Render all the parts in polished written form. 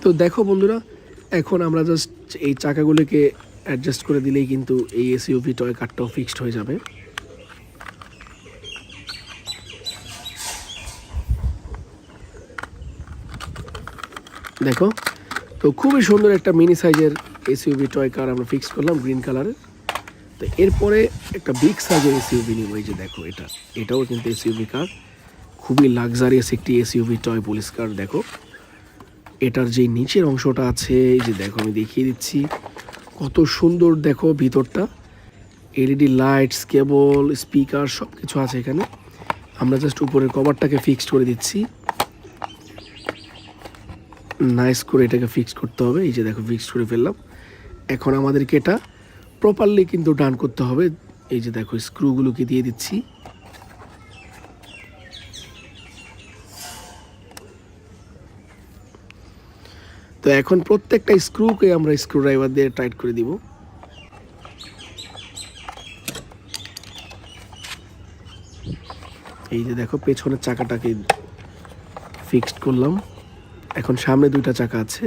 তো দেখো বন্ধুরা, এখন আমরা জাস্ট এই চাকাগুলোকে অ্যাডজাস্ট করে দিলেই কিন্তু এই এসইউভি টয় কারটাও ফিক্সড হয়ে যাবে। দেখো, তো খুবই সুন্দর একটা মিনি সাইজের এসইউভি টয় কার আমরা ফিক্স করলাম গ্রিন কালারের। তো এরপরে একটা বিগ সাইজের এসইউভি নিব। এই যে দেখো, এটাও কিন্তু এসইউভি কার, খুবই লাক্সারিয়াস একটি এসইউভি টয় পুলিশ কার। দেখো, এটার যে নিচের অংশটা আছে, এই যে দেখো আমি দেখিয়ে দিচ্ছি কত সুন্দর। দেখো ভিতরটা এলইডি লাইটস, কেবল, স্পিকার সব কিছু আছে এখানে। আমরা জাস্ট উপরের কভারটাকে ফিক্সড করে দিচ্ছি, নাইস করে এটাকে ফিক্স করতে হবে। এই যে দেখো ফিক্সড করে ফেললাম। এখন আমাদেরকে এটা প্রপারলি কিন্তু ডান করতে হবে। এই যে দেখো স্ক্রুগুলোকে দিয়ে দিচ্ছি। তো এখন প্রত্যেকটা স্ক্রুকে আমরা স্ক্রু ড্রাইভার দিয়ে টাইট করে দিব। এই যে দেখো পেছনের চাকাটাকে ফিক্সড করলাম। এখন সামনে দুইটা চাকা আছে,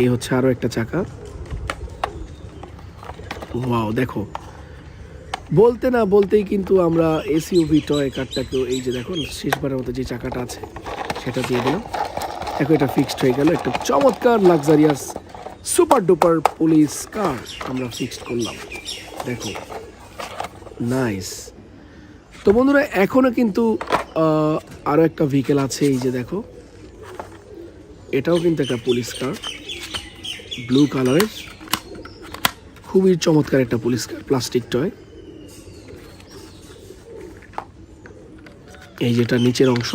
এই হচ্ছে আরো একটা চাকা। ওয়াও, দেখো বলতে না বলতেই কিন্তু আমরা এসইউভি টয় কারটাকেও, এই যে দেখো শেষবারের মতো যে চাকাটা আছে সেটা দিয়ে দিলাম। দেখো এটা ফিক্সড হয়ে গেল। একটা চমৎকার লাক্সারিয়াস সুপার ডুপার পুলিশ কার আমরা ফিক্সড করলাম। দেখো নাইস। তো বন্ধুরা, এখনও কিন্তু আরও একটা ভেহিকেল আছে। এই যে দেখো, এটাও কিন্তু একটা পুলিশ কার, ব্লু কালারের, খুবই চমৎকার একটা পুলিশ কার, প্লাস্টিক টয়। এই যেটা নিচের অংশ,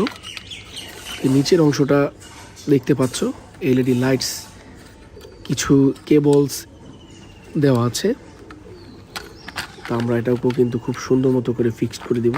এই নিচের অংশটা দেখতে পাচ্ছ, এলইডি লাইটস, কিছু কেবলস দেওয়া আছে। তো আমরা এটাকেও কিন্তু খুব সুন্দর মতো করে ফিক্সড করে দিব।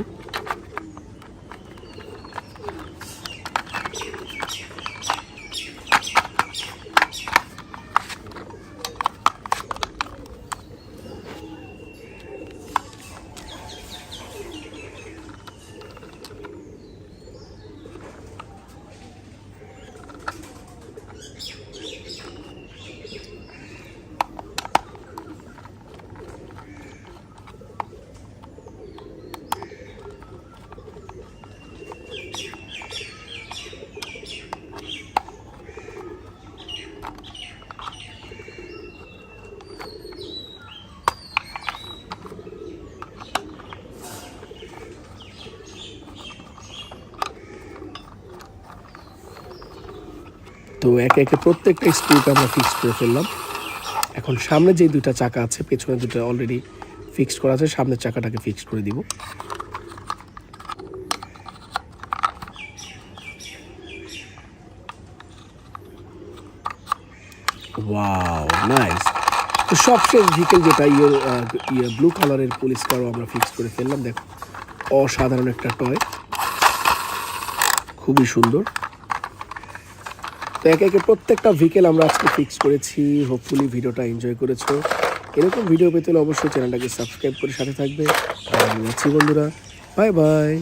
তো একে একে প্রত্যেকটা স্ক্রুকে আমরা ফিক্স করে ফেললাম। এখন সামনে যে দুইটা চাকা আছে, পেছনে দুটো অলরেডি ফিক্সড করা আছে, সামনের চাকাটাকে ফিক্সড করে দিব। Wow, nice. তো সবশেষ ভেহিকেল যেটা ব্লু কালারের পুলিশ কারও আমরা ফিক্স করে ফেললাম। দেখো অসাধারণ একটা টয়, খুবই সুন্দর। তো একে একে প্রত্যেকটা ভেহিকেল আমরা আজকে ফিক্স করেছি। হোপফুলি ভিডিওটা এনজয় করেছো। এরকম ভিডিও পেতে হলে অবশ্যই চ্যানেলটাকে সাবস্ক্রাইব করে সাথে থাকবে। আর আমি আছি বন্ধুরা, বাই বাই।